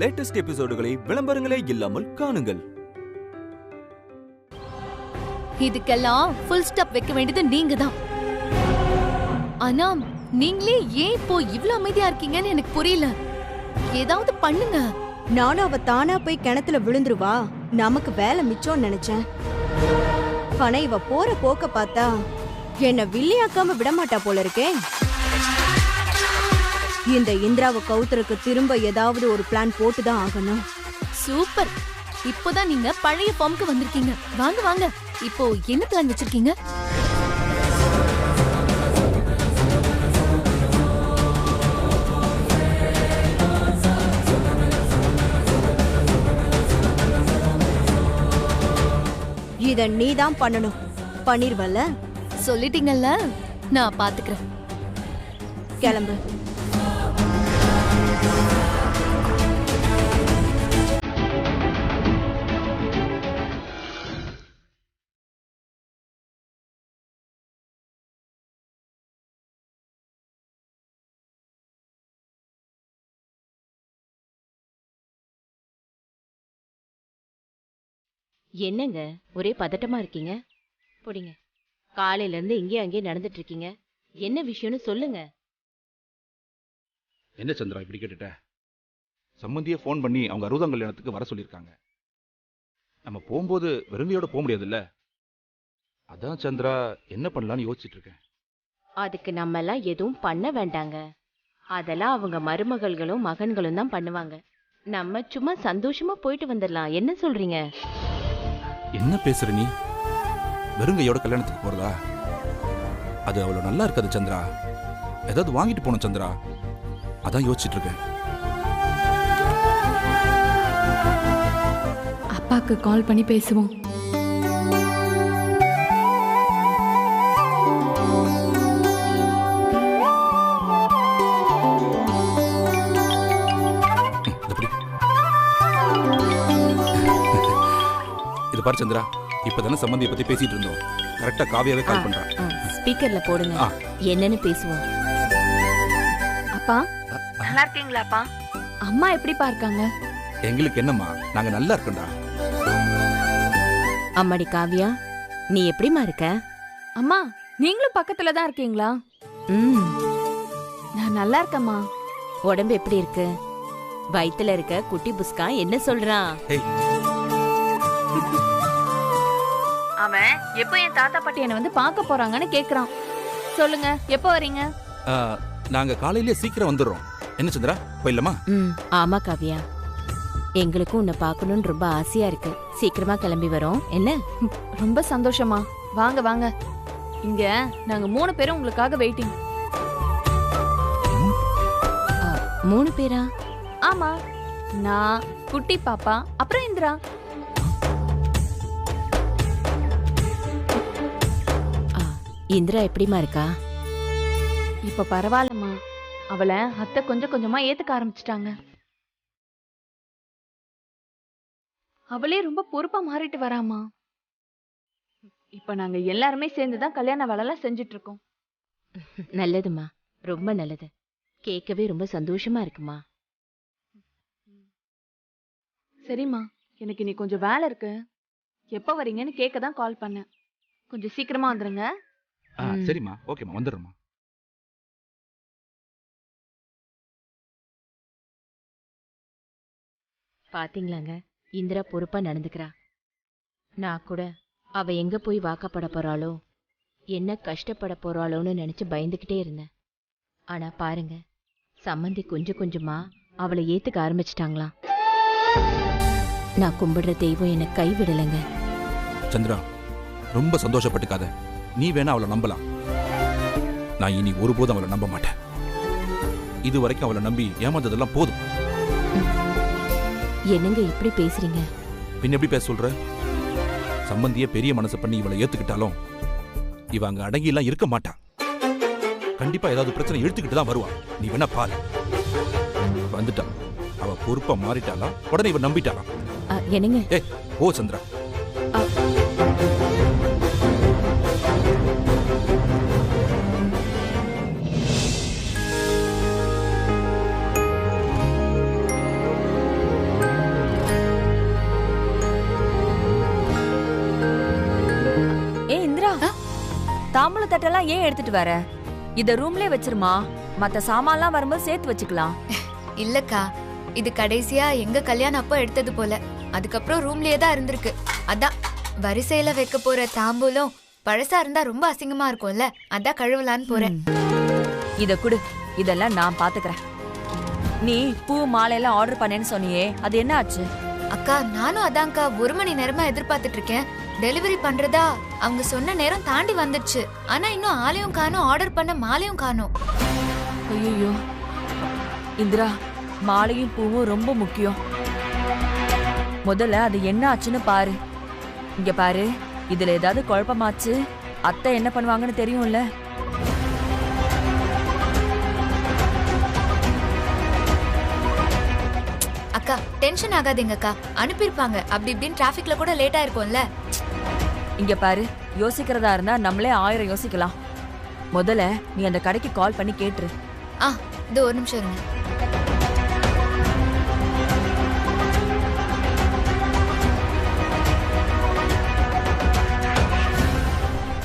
Latest எபிசோடுகளை விளம்பரங்களே இல்லாமல் காணுங்கள். இதுக்கெல்லாம் ஃபுல் ஸ்டாப் வைக்க வேண்டியது நீங்க தான். ஆனா நீங்களே ஏன் இப்போ இவ்ளோ அமைதியா இருக்கீங்கன்னு எனக்கு புரியல. ஏதாவது பண்ணுங்க. நானும் அவ தானா போய் கிணத்துல விழுந்துருவா, நமக்கு வேலை மிச்சம்னு நினைச்சேன். ஆனா இவ போற போக்க பார்த்தா என்ன வில்லியாக்காம விடமாட்டா போல இருக்கே. இந்த இந்திராவை கவுத்துறக்கு திரும்ப ஏதாவது ஒரு பிளான் போட்டுதான் ஆகணும். சூப்பர். இப்போதான் நீங்க பழைய ஃபார்முக்கு வந்திருக்கீங்க. வாங்க வாங்க. இப்போ என்ன பிளான் வச்சிருக்கீங்க? இத நீதான் பண்ணணும். பண்ணிருவல்ல? சொல்லிட்டீங்கல்ல, நான் பாத்துக்கிறேன். கிளம்பு. என்னங்க ஒரே பதட்டமா இருக்கீங்க? போடிங்க. காலையில இருந்து இங்கே அங்கே நடந்துட்டு இருக்கீங்க. என்ன விஷயம்னு சொல்லுங்க. என்ன சந்திரா இப்படி கேட்டுட்ட? சம்மந்தியே ஃபோன் பண்ணி அவங்க 60ஆம் கல்யாணத்துக்கு வர சொல்லியிருக்காங்க. நம்ம போகும்போது வெறுங்கையோட போக முடியாதுல்ல. அதான் சந்திரா என்ன பண்ணலான்னு யோசிச்சுட்டு இருக்கேன். அதுக்கு நம்ம எல்லாம் எதுவும் பண்ண வேண்டாங்க. அதெல்லாம் அவங்க மருமகள்களும் மகன்களும் தான் பண்ணுவாங்க. நம்ம சும்மா சந்தோஷமா போயிட்டு வந்துடலாம். என்ன சொல்றீங்க? என்ன பேசுற நீ? வெறுங்கையோட கல்யாணத்துக்கு போறதா? அது அவ்வளவு நல்லா இருக்காது சந்திரா. ஏதாவது வாங்கிட்டு போனோம் சந்திரா. அதான் யோசிச்சுட்டு இருக்கேன். அப்பாக்கு கால் பண்ணி பேசுவோம். இது பாரு சந்திரா, இப்பதானே சம்பந்தியை பத்தி பேசிட்டு இருந்தோம். கரெக்டா காவியாவே கால் பண்றான். ஸ்பீக்கர்ல போடுங்க. என்னன்னு பேசுவோம். அப்பா நல்லா இருக்கீங்களாப்பா? அம்மா எப்படிப்பா இருக்காங்க? எங்களுக்கு என்னம்மா, நாங்க நல்லா இருக்கோம்டா. அம்மாடி காவியா, நீ எப்படிமா இருக்க? அம்மா நீங்களும் பக்கத்துல தான் இருக்கீங்களா? நான் நல்லா இருக்கேம்மா. உடம்பு எப்படி இருக்கு? வயித்துல இருக்க குட்டி புஸ்கா என்ன சொல்றான்? அவன் எப்போ என் தாத்தா பாட்டி என்ன வந்து பார்க்க போறாங்கன்னு கேக்குறான். சொல்லுங்க, எப்போ வரீங்க? நாங்க காலையிலே சீக்கிரம் வந்துடுறோம். என்ன சந்திரா, போயிடலாமா? ஆமா காவியா, எங்களுக்கும் உன்னை பார்க்கணும்னு ரொம்ப ஆசையா இருக்கு. சீக்கிரமா கிளம்பி வரோம். என்ன? ரொம்ப சந்தோஷமா. வாங்க வாங்க. இங்க நாங்க 3 பேரும் உங்களுக்காக வெயிட்டிங். 3 பேரா? ஆமா, நான், குட்டி பாப்பா, அப்புறம் இந்திரா. இந்திரா எப்படிமா இருக்கா? இப்ப பரவாயில்லம்மா. அவளை அத்தை கொஞ்சம் கொஞ்சமா ஏத்துக்க ஆரம்பிச்சிட்டாங்க. அவளே ரொம்ப பொறுப்பா மாறிட்டு வராமா. இப்ப நாங்க எல்லாருமே சேர்ந்துதான் கல்யாண வேலைலாம் செஞ்சுட்டு இருக்கோம். நல்லதுமா, ரொம்ப நல்லது. கேட்கவே ரொம்ப சந்தோஷமா இருக்குமா. சரிம்மா, எனக்கு நீ கொஞ்சம் வேலை இருக்கு. எப்ப வரீங்கன்னு கேட்க தான் கால் பண்ணேன். கொஞ்சம் சீக்கிரமா வந்துருங்க. சரிம்மா, ஓகேம்மா, வந்துடுறோம்மா. பாத்தீங்களாங்க, இந்திரா பொறுப்பா நடந்துக்கிறா. நான் கூட அவ எங்க போய் வாக்கப்பட போறாளோ, என்ன கஷ்டப்பட போறாளோன்னு நினைச்சு பயந்துகிட்டே இருந்தேன். ஆனா பாருங்க, சம்மந்தி கொஞ்சம் கொஞ்சமா அவளை ஏத்துக்க ஆரம்பிச்சிட்டாங்களாம். நான் கும்பிடுற தெய்வம் எனக்கு கைவிடலைங்க. சந்திரா, ரொம்ப சந்தோஷப்பட்டுக்காத. நீ வேணா அவளை நம்பலாம். நான் இனி ஒருபோதும் அவளை நம்ப மாட்டேன். இது வரைக்கும் அவளை நம்பி ஏமாந்ததெல்லாம் போதும். என்னங்க இப்படி பேசுறீங்க? பின்ன எப்படி பேச சொல்ற? சம்பந்தியே பெரிய மனசு பண்ணி இவளை ஏத்துக்கிட்டாலும் இவ அங்க அடங்கி எல்லாம் இருக்க மாட்டா. கண்டிப்பா ஏதாவது பிரச்சனை இழுத்துக்கிட்டு தான் வருவா. நீ வேணா பாரு. வந்துட்டா, அவ பொறுப்பா மாறிட்டாளா, உடனே இவ நம்பிட்டாளா? என்னங்க? ஓ சந்திரா, தாம்பூல தட்டெல்லாம் ஏன் எடுத்துட்டு வர? இத ரூம்லயே வச்சிருமா, மத்த சாமான்லாம் வரும்போது சேர்த்து வச்சுக்கலாம். இல்லக்கா, இது கடைசியா எங்க கல்யாணம் அப்போ எடுத்தது போல. அதுக்கப்புறம் ரூம்லயே தான் இருந்திருக்கு. அதான் வரிசையில வைக்க போற தாம்பூலம் பழசா இருந்தா ரொம்ப அசிங்கமா இருக்கும்ல, அதான் கழுவலான்னு போறேன். இத குடு, இதெல்லாம் நான் பாத்துக்கறேன். நீ பூ மாலை எல்லாம் ஆர்டர் பண்ணேன்னு சொன்னியே, அது என்ன ஆச்சு? அக்கா, நானும் அதான்க்கா 1 மணி நேரமா எதிர்பார்த்துட்டு இருக்கேன். டெலிவரி பண்றதா அவங்க சொன்ன நேரம் தாண்டி வந்துடுச்சு. ஆனா இன்னும் ஆளையும் காணோம், ஆர்டர் பண்ண மாலையும் காணோம். ஐயோ இந்திரா, மாலையும் பூவும் ரொம்ப முக்கியம். முதல்ல அது என்ன ஆச்சுன்னு பாரு. இங்க பாரு, இதுல ஏதாவது குழப்பமாச்சு அத்தை என்ன பண்ணுவாங்கன்னு தெரியும்ல. அக்கா, டென்ஷன் ஆகாதீங்கக்கா, அனுப்பியிருப்பாங்க. அப்படி இப்படின்னு டிராஃபிக்ல கூட லேட் ஆயிருக்கும்ல. இங்க பாரு, யோசிக்கிறதா இருந்தா நம்மளே 1000 யோசிக்கலாம். முதல்ல நீ அந்த கடைக்கு கால் பண்ணி கேட்டுரு. இது ஒரு நிமிஷம் இருங்க.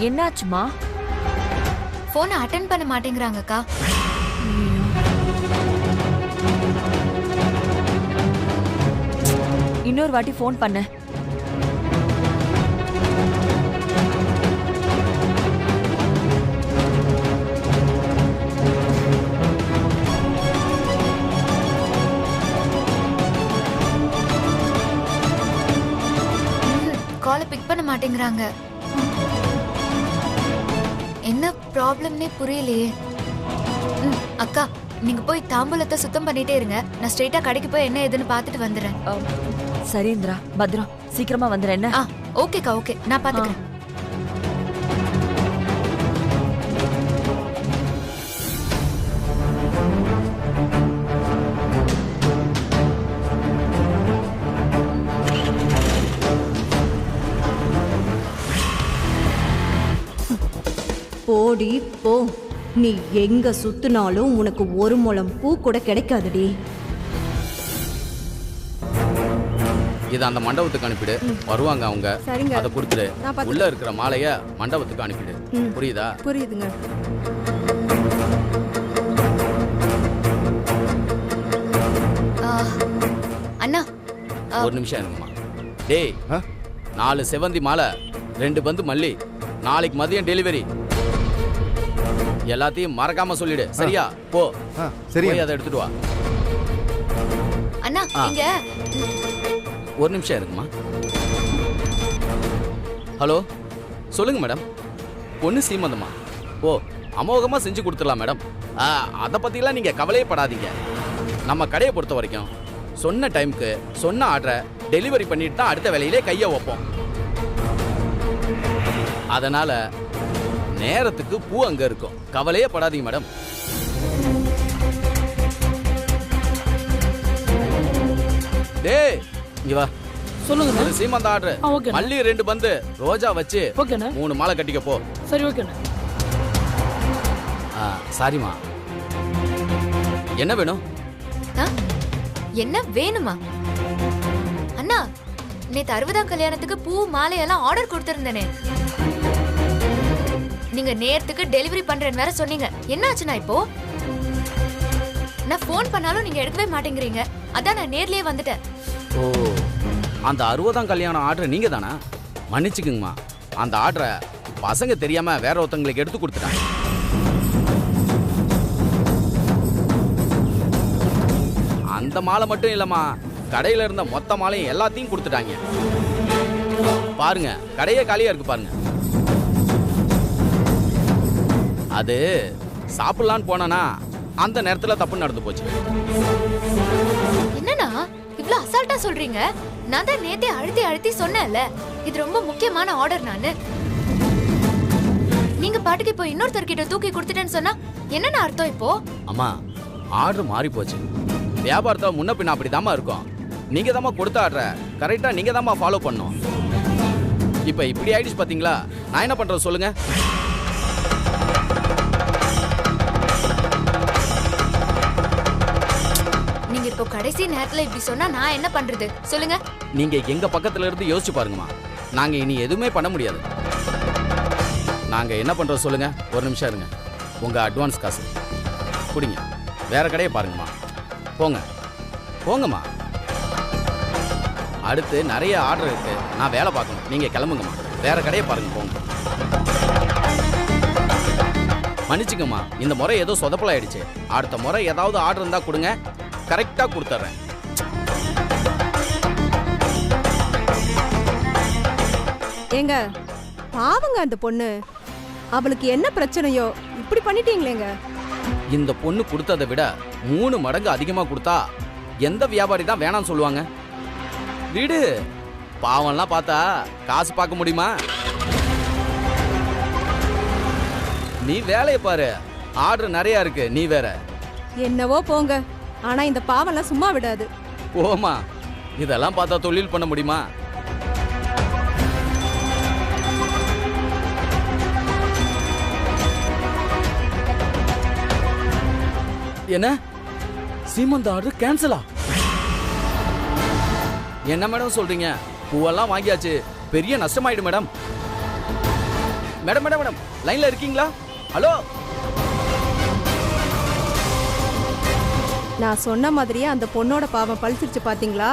என்னாச்சுமா? போனை அட்டென்ட் பண்ண மாட்டேங்கிறாங்கக்கா. இன்னொரு வாட்டி ஃபோன் பண்ண. காலை பிக் பண்ண மாட்டேங்கிறாங்க. என்ன ப்ராப்ளம்னே புரியலையே. அக்கா, நீங்க போய் தாம்பூலத்தை சுத்தம் பண்ணிட்டே இருங்க. நான் ஸ்ட்ரைட்டா கடைக்கு போய் என்ன ஏதுன்னு பார்த்துட்டு வந்துடுறேன். சரி இந்திரா, பத்ரம், சீக்கிரமா வந்துடுறேன். என்ன? ஓகேக்கா, ஓகே, நான் பாத்துக்கிறேன். போடி போ, நீ எங்க சுத்தினாலும் உனக்கு 1 முழம் பூ கூட கிடைக்காதுடி. இதை அந்த மண்டபத்துக்கு அனுப்பிடு, வருவாங்க அவங்க. சரிங்க, அதை கொடுத்துடு. உள்ள இருக்கிற மாலைய மண்டபத்துக்கு அனுப்பிடு. புரியுதா? புரியுதுங்க. அண்ணா, ஒரு நிமிஷம் இருங்கம்மா. டேய், 4 செவந்தி மாலை, 2 பந்து மல்லி, நாளைக்கு மதியம் டெலிவரி. எல்லாத்தையும் மறக்காம சொல்லிடு, சரியா? போ. சரி, அதை எடுத்துட்டு வா. அண்ணா, இங்க ஒரு நிமிஷம் இருக்குமா. ஹலோ, சொல்லுங்க மேடம். பொண்ணு சீமந்தமா? ஓ, அமோகமா செஞ்சு கொடுத்துடலாம் மேடம். அதை பத்திலாம் நீங்க கவலையே படாதீங்க. நம்ம கடையை பொறுத்த வரைக்கும் சொன்ன டைமுக்கு சொன்ன ஆர்டரை டெலிவரி பண்ணிட்டு தான் அடுத்த வேலையிலே கையை வைப்போம். அதனால நேரத்துக்கு பூ அங்க இருக்கும், கவலையே படாதீங்க மேடம். டேய், இங்க வா. சொல்லுங்க. ஒரு சீமந்த ஆர்டர், மல்லி 2 பந்து, ரோஜா வச்சு 3 மாலை கட்டிக்க போ. சரி, ஓகே. சாரிமா, என்ன வேணும்? என்ன வேணுமா? அண்ணா, நேத்து 60ஆம் கல்யாணத்துக்கு பூ மாலை எல்லாம் ஆர்டர் கொடுத்திருந்தேனே. நீங்க நேரத்துக்கு டெலிவரி பண்றேன்னு வேற சொன்னீங்க. என்னாச்சுன்னா இப்போ? நான் போன் பண்ணாலும் நீங்க எடுக்கவே மாட்டேங்கிறீங்க. அதான் நான் நேர்லயே வந்துட்டேன். ஓ, அந்த 60ஆம் கல்யாண ஆர்டர் நீங்க தானா? மன்னிச்சுக்குங்கம்மா, அந்த ஆர்டரை பசங்க தெரியாம வேற ஒருத்தங்களுக்கு எடுத்து கொடுத்துட்டாங்க. அந்த மாலை மட்டும் இல்லம்மா, கடையில இருந்த மொத்த மாலையும் எல்லாத்தையும் கொடுத்துட்டாங்க. பாருங்க, கடையே காலியா இருக்கு பாருங்க. அது சாப்பிடலான்னு போனா அந்த நேரத்துல தப்பு நடந்து போச்சு. என்னன்னா இவ்ளோ அசால்ட்டா சொல்றீங்க? நான் தான் நேத்தே அழுத்தி சொன்னேன்ல, இது ரொம்ப முக்கியமான ஆர்டர். நானு நீங்க பாட்டுக்கு இப்போ இன்னொருத்தர்கிட்ட தூக்கி கொடுத்துட்டேன்னு சொன்னா என்னன்னு அர்த்தம் இப்போ? அம்மா, ஆர்டர் மாறி போச்சு. வியாபாரத்தை முன்ன பின்ன அப்படிதாம்மா இருக்கும். நீங்க தாம்மா கொடுத்த ஆர்டரை கரெக்டா நீங்க தாம்மா ஃபாலோ பண்ணணும். இப்ப இப்படி ஆயிடுச்சு பாத்தீங்களா? நான் என்ன பண்றது சொல்லுங்க? நீங்க இப்போ கடைசி நேரத்துல இப்படி சொன்னா நான் என்ன பண்றது சொல்லுங்க? நீங்க எங்க பக்கத்துல இருந்து யோசிச்சு பாருங்கம்மா. நாங்க இனி எதுவுமே பண்ண முடியாது. நாங்கள் என்ன பண்ணுறோம் சொல்லுங்க. ஒரு நிமிஷம் இருங்க. உங்கள் அட்வான்ஸ் காசு குடிங்க. வேற கடையை பாருங்கம்மா. போங்க போங்கம்மா. அடுத்து நிறைய ஆர்டர் இருக்கு. நான் வேலை பார்க்கணும். நீங்கள் கிளம்புங்கம்மா. வேற கடையை பாருங்க. போங்க. மன்னிச்சுங்கம்மா, இந்த முறை ஏதோ சொதப்பலாயிடுச்சு. அடுத்த முறை ஏதாவது ஆர்டர் இருந்தால் கொடுங்க, கரெக்டாக கொடுத்துட்றேன். ஏங்க பாவங்க அந்த பொண்ணு, அவளுக்கு என்ன பிரச்சனையோ இப்படி பண்ணிட்டீங்களேங்க. இந்த பொண்ணு கொடுத்ததை விட 3 மடங்கு அதிகமாக கொடுத்தா எந்த வியாபாரி தான் வேணாம்னு சொல்லுவாங்க? வீடு பாவம்லாம் பார்த்தா காசு பார்க்க முடியுமா? நீ வேலையை பாரு. ஆர்டர் நிறைய இருக்கு. நீ வேற. என்னவோ போங்க, ஆனா இந்த பாவம்லாம் சும்மா விடாது. ஓமா, இதெல்லாம் பார்த்தா தொழில் பண்ண முடியுமா? என்ன சீமந்த ஆர்டர் கேன்சலா? என்ன மேடம் சொல்றீங்க? பூவெல்லாம் வாங்கியாச்சு. பெரிய நஷ்டமாயிடும் மேடம். மேடம் மேடம் மேடம் லைன்ல இருக்கீங்களா? ஹலோ. நான் சொன்ன மாதிரியே அந்த பொண்ணோட பாவம் பழிச்சிருச்சு பாத்தீங்களா?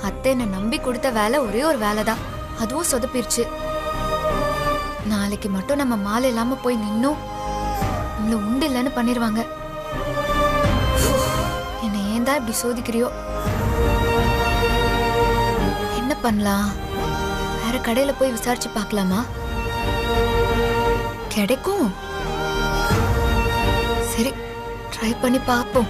அத்தை என்ன நம்பி கொடுத்த வேலை ஒரே ஒரு வேலை தான், அதுவும் சொதப்பிருச்சு. நாளைக்கு மட்டும் நம்ம மாலை இல்லாம போய் நின்னும் நம்மள உண்டு இல்லைன்னு பண்ணிருவாங்க. என்னை ஏன் தான் இப்படி சோதிக்கிறியோ? என்ன பண்ணலாம்? வேற கடையில போய் விசாரிச்சு பார்க்கலாமா? கிடைக்கும். சரி, ட்ரை பண்ணி பார்ப்போம்.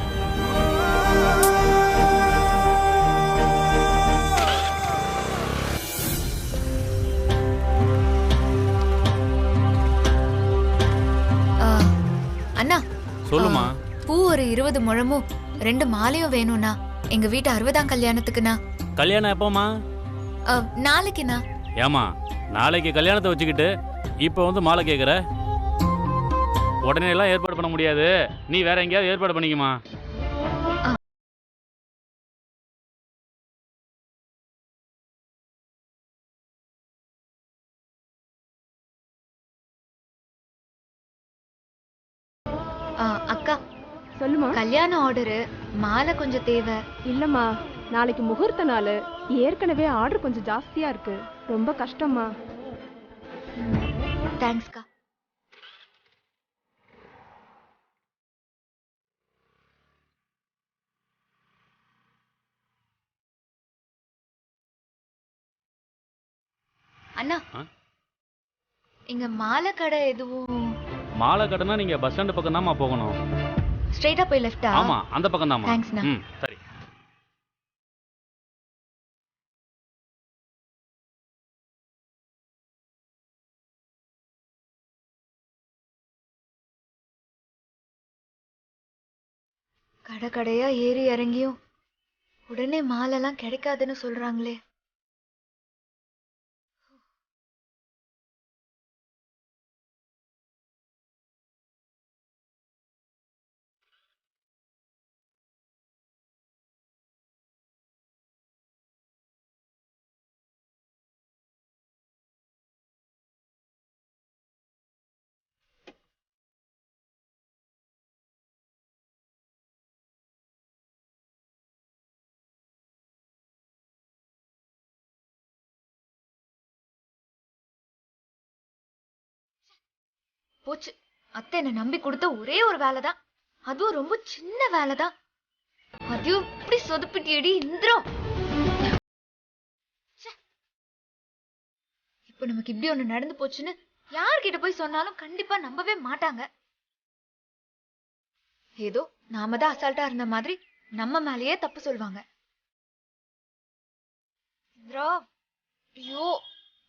அண்ணா சொல்லுமா. பூ ஒரு 20 முழமும் 2 மாலையும் வேணும்னா. எங்க வீட்டு 60ஆம் கல்யாணத்துக்குண்ணா. கல்யாணம் எப்போமா? நாளைக்குண்ணா. ஏமா, நாளைக்கு கல்யாணத்தை வச்சுக்கிட்டு இப்போ வந்து மாலை கேட்குற? உடனே எல்லாம் ஏற்பாடு பண்ண முடியாது. நீ வேற எங்கேயாவது ஏற்பாடு பண்ணிக்குமா. அக்கா சொல்லுமா. கல்யாண ஆர்டரு, மாலை கொஞ்சம் தேவை. இல்லம்மா, நாளைக்கு முகூர்த்த நாள். ஏற்கனவே ஆர்டர் கொஞ்சம் ஜாஸ்தியா இருக்கு. ரொம்ப கஷ்டமா. தேங்க்ஸ்க்கா. அண்ணா, இங்க மாலை கடை எதுவும்? மாலை கடைனா நீங்க பஸ் ஸ்டாண்ட் பக்கம் தான்மா போகணும். ஸ்ட்ரைட்டா போய் லெஃப்டா? ஆமா, அந்த பக்கம் தான்மா. தேங்க்ஸ்ண்ணா. சரி. கடை கடையா ஏறி இறங்கியும் உடனே மாலைலாம் கிடைக்காதுன்னு சொல்றாங்களே. போச்சு, அத்தை என்ன நம்பி கொடுத்த ஒரே ஒரு வேலை தான், அதுவும் ரொம்ப சின்ன வேலை தான். அதையும் இப்படி சொதப்பிட்டியடி இந்திரம். இப்ப நமக்கு இப்படி ஒண்ணு நடந்து போச்சுன்னு யார்கிட்ட போய் சொன்னாலும் கண்டிப்பா நம்பவே மாட்டாங்க. ஏதோ நாம தான் அசால்ட்டா இருந்த மாதிரி நம்ம மேலேயே தப்பு சொல்வாங்க. இந்திரா, ஐயோ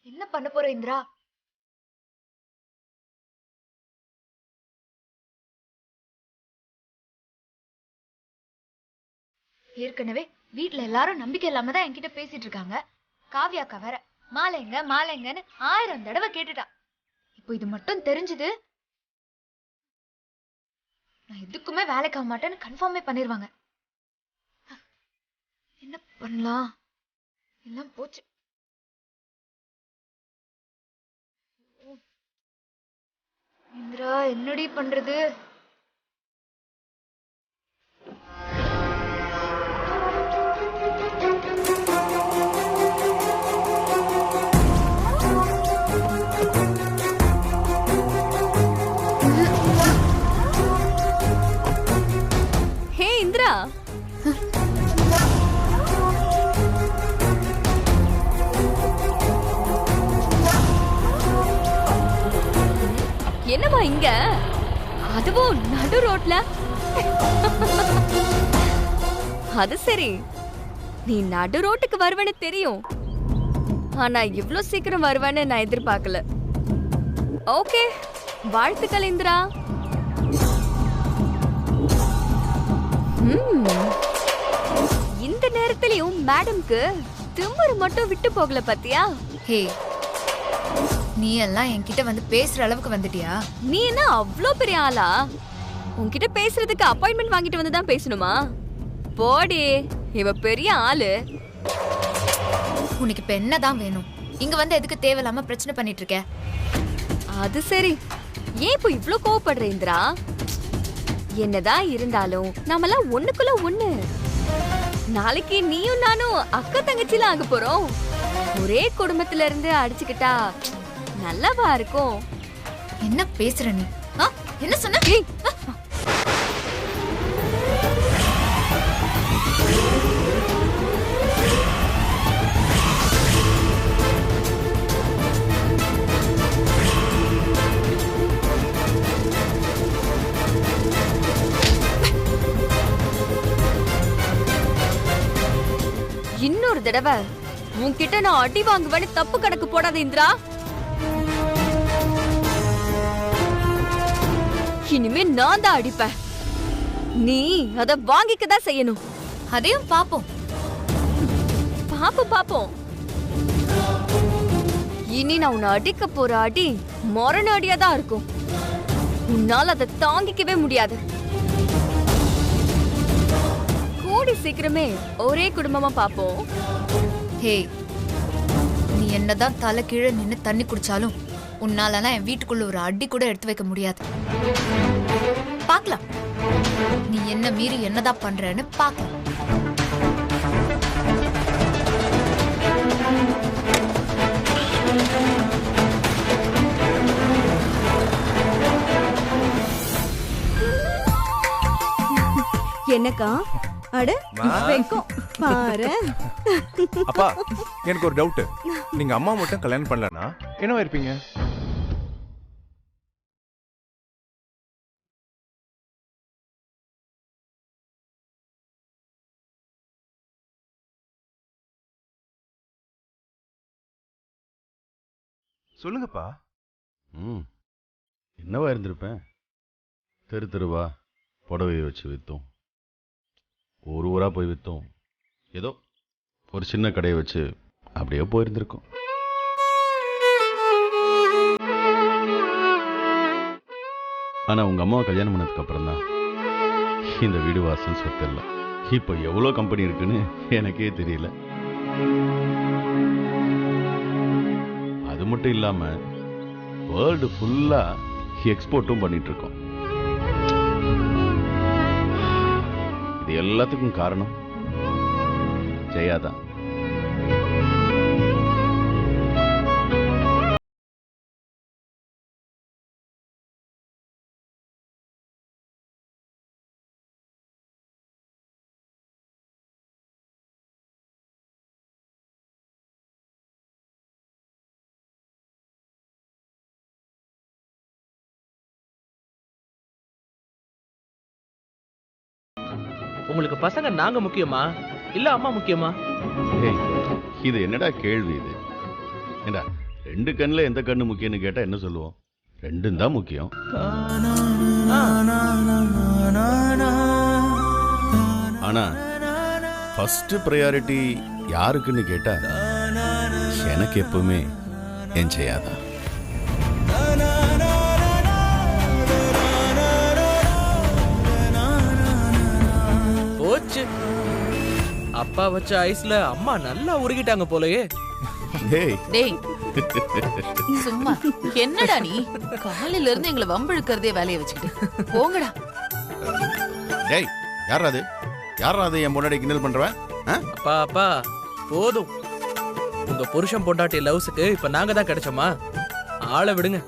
என்ன பண்ண போற இந்திரா? ஏற்கனவே வீட்டுல எல்லாரும் நம்பிக்கை இல்லாம தான் என்கிட்ட பேசிட்டு இருக்காங்க. காவியாக்கா வேற மாலைங்க மாலைங்கன்னு 1000 தடவை கேட்டுட்டா. இப்போ இது மட்டும் தெரிஞ்சது, நான் எதுக்குமே வேலைக்கு ஆக மாட்டேன்னு கன்ஃபார்மே பண்ணிருவாங்க. என்ன பண்ணலாம்? எல்லாம் போச்சு. இந்திரா, என்னடி பண்றது? ஹே இந்திரா, என்னவா இங்க? அதுவும் நடு ரோட்ல? அது சரி, நீ நடு ரோட்டுக்கு வருவேன்னு தெரியும், ஆனா இவ்ளோ சீக்கிரம் வருவேன்னு நான் எதிர்பார்க்கல. ஓகே, வாழ்த்துக்கள் இந்திரா. இந்த நேரத்திலயும் மேடம்க்கு திமிரு மட்டும் விட்டு போகல பாத்தியா? ஹே, நீ எல்லாம் என்கிட்ட வந்து பேசுற அளவுக்கு வந்துட்டியா? நீ என்ன அவ்ளோ பெரிய ஆளா? உன்கிட்ட பேசுறதுக்கு அப்பாயின்மெண்ட் வாங்கிட்டு வந்து தான் பேசணுமா? போடி, இவ பெரிய ஆளு. உனக்கு இப்ப என்னதான் வேணும்? இங்க வந்து எதுக்கு தேவையில்லாம பிரச்சனை பண்ணிட்டு இருக்க? அது சரி, ஏன் இப்போ இவ்ளோ கோவப்படுற இந்திரா? என்னதான் இருந்தாலும் நாமெல்லாம் ஒண்ணுக்குள்ள ஒண்ணு. நாளைக்கு நீயும் நானும் அக்கா தங்கச்சில ஆக போறோம். ஒரே குடும்பத்துல இருந்து அடிச்சுக்கிட்டா நல்லவா இருக்கும். என்ன பேசுற நீ? என்ன சொன்ன? இன்னொரு தடவை உன்கிட்ட நான் அடி வாங்குவேன்னு தப்பு கணக்கு போடாத இந்திரா. இனிமே நான் தான் அடிப்பேன். நீ அத வாங்கிக்கதான் செய்யணும். அதையும் பாப்போம். பாப்போம். இனி நான் உன்னை அடிக்க போற அடி மரண அடியா தான் இருக்கும். உன்னால அதை தாங்கிக்கவே முடியாது. கூடி சீக்கிரமே ஒரே குடும்பமா பாப்போம். ஹே, நீ என்னதான் தலை கீழே நின்னு தண்ணி குடிச்சாலும் உன்னாலனா என் வீட்டுக்குள்ள ஒரு அடி கூட எடுத்து வைக்க முடியாது. பாக்கலாம், நீ என்ன மீறி என்னதான் பண்றன்னு பாக்கலாம். என்னக்கா? அட வெக்கம் பாரு. அப்பா, எனக்கு ஒரு டவுட். நீங்க அம்மா மட்டும் கல்யாணம் பண்ணலனா என்னவா இருப்பீங்க? சொல்லுங்கப்பா. என்னவா இருந்திருப்பேன்? தெரு தெருவா புடவையை வச்சு விற்றோம், ஒரு ஊராக போய் விற்றோம், ஏதோ ஒரு சின்ன கடையை வச்சு அப்படியே போயிருந்திருக்கோம். ஆனால் உங்கள் அம்மாவை கல்யாணம் பண்ணதுக்கு அப்புறம் தான் இந்த வீடு வாசல் சொத்து இல்லை. இப்போ எவ்வளோ கம்பெனி இருக்குன்னு எனக்கே தெரியல. அது மட்டும் இல்லாமல் வேர்ல்டு ஃபுல்லாக எக்ஸ்போர்ட்டும் பண்ணிட்டு இருக்கோம். இது எல்லாத்துக்கும் காரணம் ஜெயாதான். உங்களுக்கு பசங்க நாங்க முக்கியமா இல்ல அம்மா முக்கியமா? இது என்னடா கேள்வி இது? ஏண்டா, ரெண்டு கண்ணுல எந்த கண்ணு முக்கியம்னு கேட்டா என்ன சொல்லுவோம்? ரெண்டும் தான் முக்கியம். ஆனா ஃபர்ஸ்ட் ப்ரையாரிட்டி யாருக்குன்னு கேட்டா எனக்கு எப்பவுமே என் ஜெயாதான். போச்சு. அப்ப அப்பா வச்ச ஐஸ்ல அம்மா நல்லா உருகிட்டாங்க போலயே. டேய் டேய் சும்மா என்னடா நீ காலையில இருந்து எங்களை வம்பிழுக்கிறதே வேலையை வச்சுக்கிட்டு போங்கடா. டேய் யாரா அது? யாரா அது என் முன்னாடி கிண்டல் பண்றவன்? அப்பா அப்பா போதும். உங்க புருஷன் பொண்டாட்டி லவ்ஸுக்கு இப்ப நாங்க தான் கிடைச்சோமா? ஆளை விடுங்க.